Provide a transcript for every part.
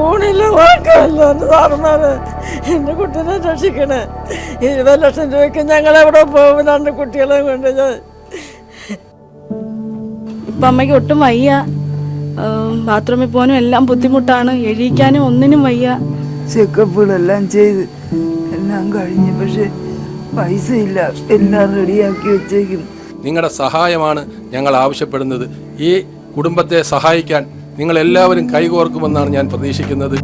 ഊണില്ല വാക്കല്ല സാറുമാര് എൻ്റെ കുട്ടീനെ രക്ഷിക്കണേ. 20 ലക്ഷം രൂപയ്ക്ക് ഞങ്ങൾ എവിടെ പോകും? 2 കുട്ടികളെ കൊണ്ട് ഞാൻ. ഇപ്പം അമ്മയ്ക്ക് ഒട്ടും വയ്യ, ബാത്റൂമിൽ പോകാനും എല്ലാം ബുദ്ധിമുട്ടാണ്, എഴുതിക്കാനും ഒന്നിനും വയ്യ. ചെക്കപ്പുകളെല്ലാം ചെയ്ത് എല്ലാം കഴിഞ്ഞു, പക്ഷെ പൈസ ഇല്ല. എല്ലാം റെഡിയാക്കി വെച്ചേക്കും. നിങ്ങളുടെ സഹായമാണ് ഞങ്ങൾ ആവശ്യപ്പെടുന്നത്. ഈ കുടുംബത്തെ സഹായിക്കാൻ നിങ്ങൾ എല്ലാവരും കൈകോർക്കുമെന്നാണ് ഞാൻ പ്രതീക്ഷിക്കുന്നത്.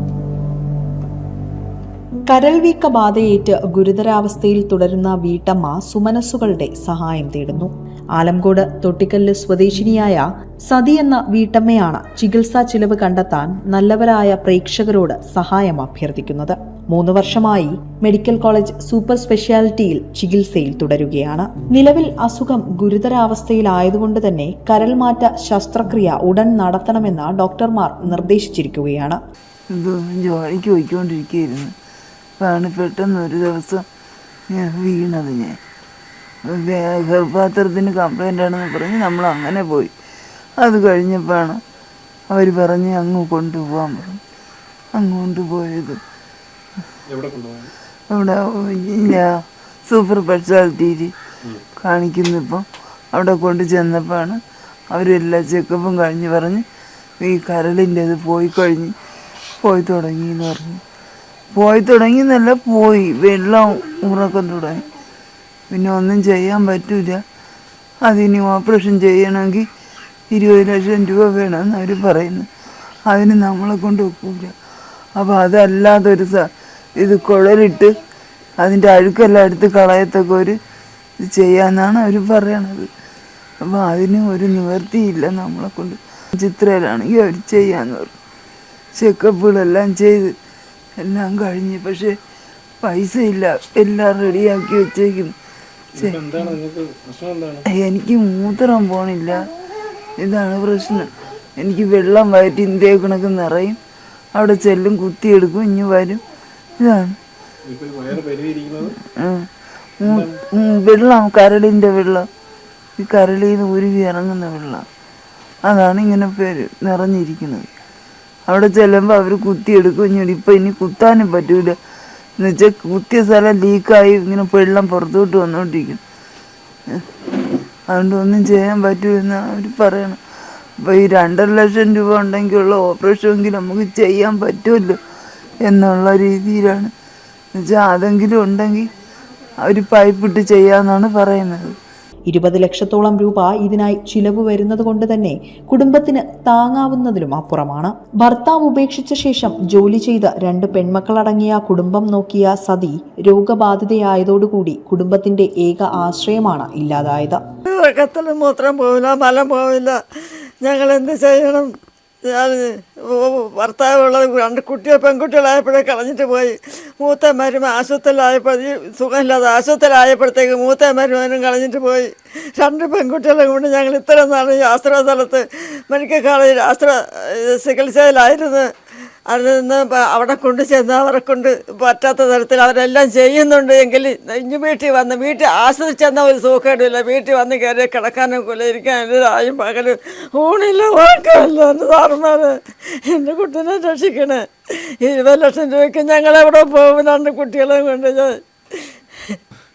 കരൾവീക്ക ബാധയേറ്റ് ഗുരുതരാവസ്ഥയിൽ തുടരുന്ന വീട്ടമ്മ സുമനസ്സുകളുടെ സഹായം തേടുന്നു. ആലംകോട് തൊട്ടിക്കല്ല് സ്വദേശിനിയായ സതി എന്ന വീട്ടമ്മയാണ് ചികിത്സാ ചിലവ് കണ്ടെത്താൻ നല്ലവരായ പ്രേക്ഷകരോട് സഹായം അഭ്യർത്ഥിക്കുന്നത്. 3 വർഷമായി മെഡിക്കൽ കോളേജ് സൂപ്പർ സ്പെഷ്യാലിറ്റിയിൽ ചികിത്സയിൽ തുടരുകയാണ്. നിലവിൽ അസുഖം ഗുരുതരാവസ്ഥയിലായതുകൊണ്ട് തന്നെ കരൾമാറ്റ ശസ്ത്രക്രിയ ഉടൻ നടത്തണമെന്ന് ഡോക്ടർമാർ നിർദ്ദേശിച്ചിരിക്കുകയാണ്. ജോലിക്ക് പോയിക്കൊണ്ടിരിക്കുകയായിരുന്നു. ആണ് പെട്ടെന്ന് ഒരു ദിവസം ഞാൻ വീണത്. ഞാൻ ഗർഭപാത്രത്തിന് കംപ്ലൈൻ്റ് ആണെന്ന് പറഞ്ഞ് നമ്മൾ അങ്ങനെ പോയി. അത് കഴിഞ്ഞപ്പോഴാണ് അവർ പറഞ്ഞ് അങ്ങ് കൊണ്ടുപോകാൻ പറഞ്ഞു. അങ്ങോട്ട് പോയത് അവിടെ സൂപ്പർ സ്പെഷ്യാലിറ്റിയിൽ കാണിക്കുന്നിപ്പം അവിടെ കൊണ്ട് ചെന്നപ്പോഴാണ് അവരെല്ലാ ചെക്കപ്പും കഴിഞ്ഞ് പറഞ്ഞ് ഈ കരളിൻ്റെ അത് പോയി തുടങ്ങിയെന്ന് പറഞ്ഞു. പോയി തുടങ്ങിയെന്നല്ല, പോയി വെള്ളം ഉറക്കം തുടങ്ങി. പിന്നെ ഒന്നും ചെയ്യാൻ പറ്റില്ല. അതിന് ഓപ്പറേഷൻ ചെയ്യണമെങ്കിൽ 20 ലക്ഷം രൂപ വേണമെന്ന് അവർ പറയുന്നു. അതിന് നമ്മളെ കൊണ്ട് ഒക്കില്ല. അപ്പോൾ അതല്ലാതൊരു ഇത് കുഴലിട്ട് അതിൻ്റെ അഴുക്കെല്ലാം എടുത്ത് കളയത്തൊക്കെ ഒരു ഇത് ചെയ്യാമെന്നാണ് അവർ പറയണത്. അപ്പോൾ അതിന് ഒരു നിവൃത്തിയില്ല നമ്മളെ കൊണ്ട്. ചിത്രയിലാണെങ്കിൽ അവർ ചെയ്യാമെന്ന് പറഞ്ഞു. ചെക്കപ്പുകളെല്ലാം ചെയ്ത് എല്ലാം കഴിഞ്ഞ്, പക്ഷെ പൈസ ഇല്ല. എല്ലാം റെഡിയാക്കി വെച്ചേക്കും. എനിക്ക് മൂത്രം പോണില്ല, ഇതാണ് പ്രശ്നം. എനിക്ക് വെള്ളം വയറ്റി ഇതേ കണക്ക് നിറയും, അവിടെ ചെല്ലും, കുത്തിയെടുക്കും, ഇനി വരും. ഇതാണ് വെള്ളം, കരളിൻ്റെ വെള്ളം, ഈ കരളിൽ നിന്ന് ഉരുകി ഇറങ്ങുന്ന വെള്ളം, അതാണ് ഇങ്ങനെ നിറഞ്ഞിരിക്കുന്നത്. അവിടെ ചെല്ലുമ്പോൾ അവർ കുത്തിയെടുക്കും. ഇനി കുത്താനും പറ്റൂല. എന്നുവെച്ചാൽ കുത്തിയ സ്ഥലം ലീക്കായി ഇങ്ങനെ വെള്ളം പുറത്തോട്ട് വന്നുകൊണ്ടിരിക്കും. അതുകൊണ്ട് ഒന്നും ചെയ്യാൻ പറ്റൂലെന്നാണ് അവർ പറയണം. അപ്പോൾ ഈ 2.5 ലക്ഷം രൂപ ഉണ്ടെങ്കിലുള്ള ഓപ്പറേഷനെങ്കിലും നമുക്ക് ചെയ്യാൻ പറ്റുമല്ലോ എന്നുള്ള രീതിയിലാണ്. എന്നുവെച്ചാൽ അതെങ്കിലും ഉണ്ടെങ്കിൽ അവർ പൈപ്പിട്ട് ചെയ്യാമെന്നാണ് പറയുന്നത്. 20 ലക്ഷത്തോളം രൂപ ഇതിനായി ചിലവ് വരുന്നത് കൊണ്ട് തന്നെ കുടുംബത്തിന് താങ്ങാവുന്നതിലും അപ്പുറമാണ്. ഭർത്താവ് ഉപേക്ഷിച്ച ശേഷം ജോലി ചെയ്ത് 2 പെൺമക്കളടങ്ങിയ കുടുംബം നോക്കിയ സതി രോഗബാധിതയായതോടുകൂടി കുടുംബത്തിന്റെ ഏക ആശ്രയമാണ് ഇല്ലാതായത്. മൂത്രം പോവില്ല, മലം പോവില്ല. ഞങ്ങൾ എന്ത് ചെയ്യണം? ഞാൻ ഭർത്താവുള്ളത് 2 പെൺകുട്ടികളായപ്പോഴേ കളഞ്ഞിട്ട് പോയി. മൂത്തമാരും ആശുപത്രിയിലായപ്പോൾ സുഖമില്ലാതെ ആശുപത്രിയിലായപ്പോഴത്തേക്ക് മൂത്തമാരും കളഞ്ഞിട്ട് പോയി. 2 പെൺകുട്ടികളെ കൊണ്ട് ഞങ്ങൾ ഇത്ര നാൾ ഈ ആശ്രയ സ്ഥലത്ത് മെഡിക്കൽ കോളേജിൽ ചികിത്സയിലായിരുന്നു. അതിൽ നിന്ന് അവിടെ കൊണ്ട് ചെന്ന് അവരെ കൊണ്ട് പറ്റാത്ത തരത്തിൽ അവരെല്ലാം ചെയ്യുന്നുണ്ട്. എങ്കിൽ ഇഞ്ഞു വീട്ടിൽ ആശ്രയിച്ചെന്നാൽ ഒരു സുഖമില്ല. വീട്ടിൽ വന്ന് കയറി കിടക്കാനും കൊലയിരിക്കാനും രായും പകലും ഊണില്ല വാക്കല്ല സാറുമാര് എൻ്റെ കുട്ടീനെ രക്ഷിക്കണേ. 20 ലക്ഷം രൂപയ്ക്ക് ഞങ്ങൾ എവിടെ പോകും? 2 കുട്ടികളെ കൊണ്ട് ഞാൻ.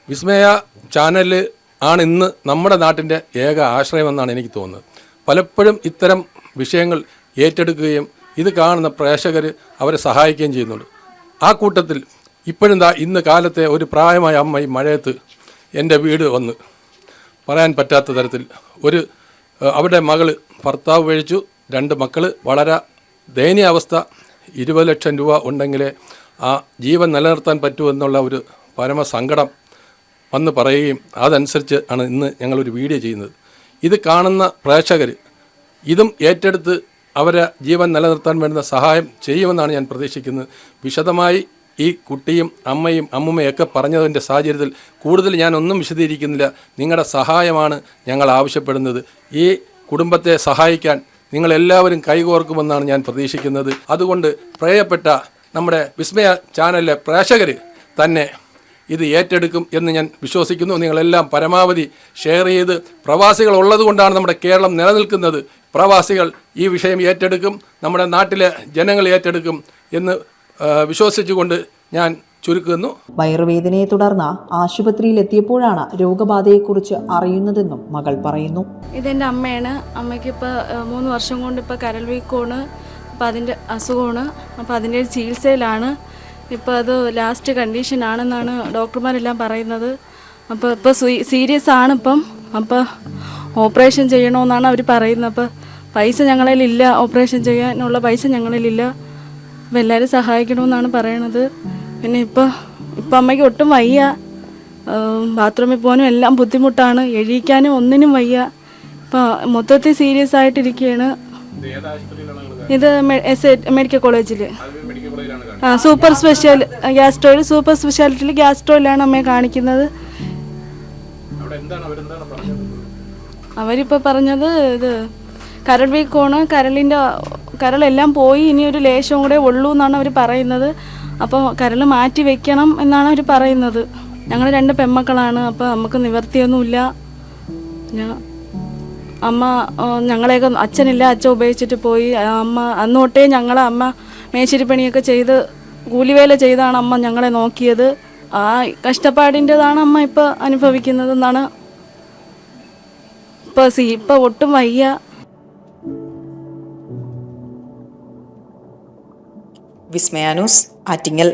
വിസ്മയ ചാനൽ ആണ് ഇന്ന് നമ്മുടെ നാട്ടിൻ്റെ ഏക ആശ്രയമെന്നാണ് എനിക്ക് തോന്നുന്നത്. പലപ്പോഴും ഇത്തരം വിഷയങ്ങൾ ഏറ്റെടുക്കുകയും ഇത് കാണുന്ന പ്രേക്ഷകർ അവരെ സഹായിക്കുകയും ചെയ്യുന്നുണ്ട്. ആ കൂട്ടത്തിൽ ഇപ്പോഴും ഇന്ന് കാലത്തെ ഒരു പ്രായമായ അമ്മ ഈ മഴയത്ത് എൻ്റെ വീട് വന്ന് പറയാൻ പറ്റാത്ത തരത്തിൽ അവരുടെ മകൾ ഭർത്താവ് ഉപേക്ഷിച്ചു, 2 മക്കൾ, വളരെ ദയനീയ അവസ്ഥ. 20 ലക്ഷം രൂപ ഉണ്ടെങ്കിലേ ആ ജീവൻ നിലനിർത്താൻ പറ്റുമെന്നുള്ള ഒരു പരമസങ്കടം വന്ന് പറയുകയും അതനുസരിച്ച് ആണ് ഇന്ന് ഞങ്ങളൊരു വീഡിയോ ചെയ്യുന്നത്. ഇത് കാണുന്ന പ്രേക്ഷകർ ഇതും ഏറ്റെടുത്ത് അവരെ ജീവൻ നിലനിർത്താൻ വേണ്ടുന്ന സഹായം ചെയ്യുമെന്നാണ് ഞാൻ പ്രതീക്ഷിക്കുന്നത്. വിശദമായി ഈ കുട്ടിയും അമ്മയും അമ്മുമ്മയൊക്കെ പറഞ്ഞതിൻ്റെ സാഹചര്യത്തിൽ കൂടുതൽ ഞാനൊന്നും വിശദീകരിക്കുന്നില്ല. നിങ്ങളുടെ സഹായമാണ് ഞങ്ങൾ ആവശ്യപ്പെടുന്നത്. ഈ കുടുംബത്തെ സഹായിക്കാൻ നിങ്ങളെല്ലാവരും കൈകോർക്കുമെന്നാണ് ഞാൻ പ്രതീക്ഷിക്കുന്നത്. അതുകൊണ്ട് പ്രിയപ്പെട്ട നമ്മുടെ വിസ്മയ ചാനലിലെ പ്രേക്ഷകർ തന്നെ ഇത് ഏറ്റെടുക്കും എന്ന് ഞാൻ വിശ്വസിക്കുന്നു. നിങ്ങളെല്ലാം പരമാവധി ഷെയർ ചെയ്ത്, പ്രവാസികൾ ഉള്ളത് കൊണ്ടാണ് നമ്മുടെ കേരളം നിലനിൽക്കുന്നത്. പ്രവാസികൾ ഈ വിഷയം ഏറ്റെടുക്കും, നമ്മുടെ നാട്ടിലെ ജനങ്ങൾ ഏറ്റെടുക്കും എന്ന് വിശ്വസിച്ചുകൊണ്ട് ഞാൻ ചുരുക്കുന്നു. വയറുവേദനയെ തുടർന്ന് ആശുപത്രിയിൽ എത്തിയപ്പോഴാണ് രോഗബാധയെക്കുറിച്ച് അറിയുന്നതെന്നും മകൾ പറയുന്നു. ഇതെൻ്റെ അമ്മയാണ്. അമ്മയ്ക്ക് ഇപ്പോൾ 3 വർഷം കൊണ്ട് ഇപ്പോൾ കരൾ വീക്കമാണ്. അപ്പോൾ അതിൻ്റെ അസുഖമാണ്. അപ്പോൾ അതിൻ്റെ ചികിത്സയിലാണ്. ഇപ്പോൾ അത് ലാസ്റ്റ് കണ്ടീഷനാണെന്നാണ് ഡോക്ടർമാരെല്ലാം പറയുന്നത്. അപ്പോൾ ഇപ്പോൾ സീരിയസ് ആണ് ഇപ്പം. അപ്പോൾ ഓപ്പറേഷൻ ചെയ്യണമെന്നാണ് അവർ പറയുന്നത്. അപ്പോൾ പൈസ ഞങ്ങളിലില്ല, ഓപ്പറേഷൻ ചെയ്യാനുള്ള പൈസ ഞങ്ങളിലില്ല. അപ്പോൾ എല്ലാവരും സഹായിക്കണമെന്നാണ് പറയണത്. പിന്നെ ഇപ്പോൾ അമ്മയ്ക്ക് ഒട്ടും വയ്യ. ബാത്റൂമിൽ പോകാനും എല്ലാം ബുദ്ധിമുട്ടാണ്. എഴുതിക്കാനും ഒന്നിനും വയ്യ. ഇപ്പോൾ മൊത്തത്തിൽ സീരിയസ് ആയിട്ടിരിക്കുകയാണ്. ഇത് മെഡിക്കൽ കോളേജിൽ സൂപ്പർ സ്പെഷ്യൽ ഗ്യാസ്ട്രോയിൽ, സൂപ്പർ സ്പെഷ്യാലിറ്റിയിൽ ഗ്യാസ്ട്രോയിലാണ് അമ്മയെ കാണിക്കുന്നത്. അവരിപ്പോൾ പറഞ്ഞത് ഇത് കരൾ വീക്കമാണ്, കരളെല്ലാം പോയി, ഇനി ഒരു ലേശം കൂടെ ഉള്ളൂ എന്നാണ് അവർ പറയുന്നത്. അപ്പോൾ കരൾ മാറ്റി വെക്കണം എന്നാണ് അവർ പറയുന്നത്. ഞങ്ങൾ 2 പെൺമക്കളാണ്. അപ്പോൾ നമുക്ക് നിവർത്തിയൊന്നുമില്ല. അമ്മ ഞങ്ങളെയൊക്കെ, അച്ഛനില്ല, അച്ഛൻ ഉപയോഗിച്ചിട്ട് പോയി. അമ്മ അന്ന് തൊട്ടേ അമ്മ മേശിരിപ്പണിയൊക്കെ ചെയ്ത് കൂലിവേല ചെയ്താണ് അമ്മ ഞങ്ങളെ നോക്കിയത്. ആ കഷ്ടപ്പാടിൻ്റെതാണ് അമ്മ ഇപ്പോൾ അനുഭവിക്കുന്നതെന്നാണ്. ഇപ്പോൾ ഒട്ടും വയ്യ. വിസ്മയ ന്യൂസ്, ആറ്റിങ്ങൽ.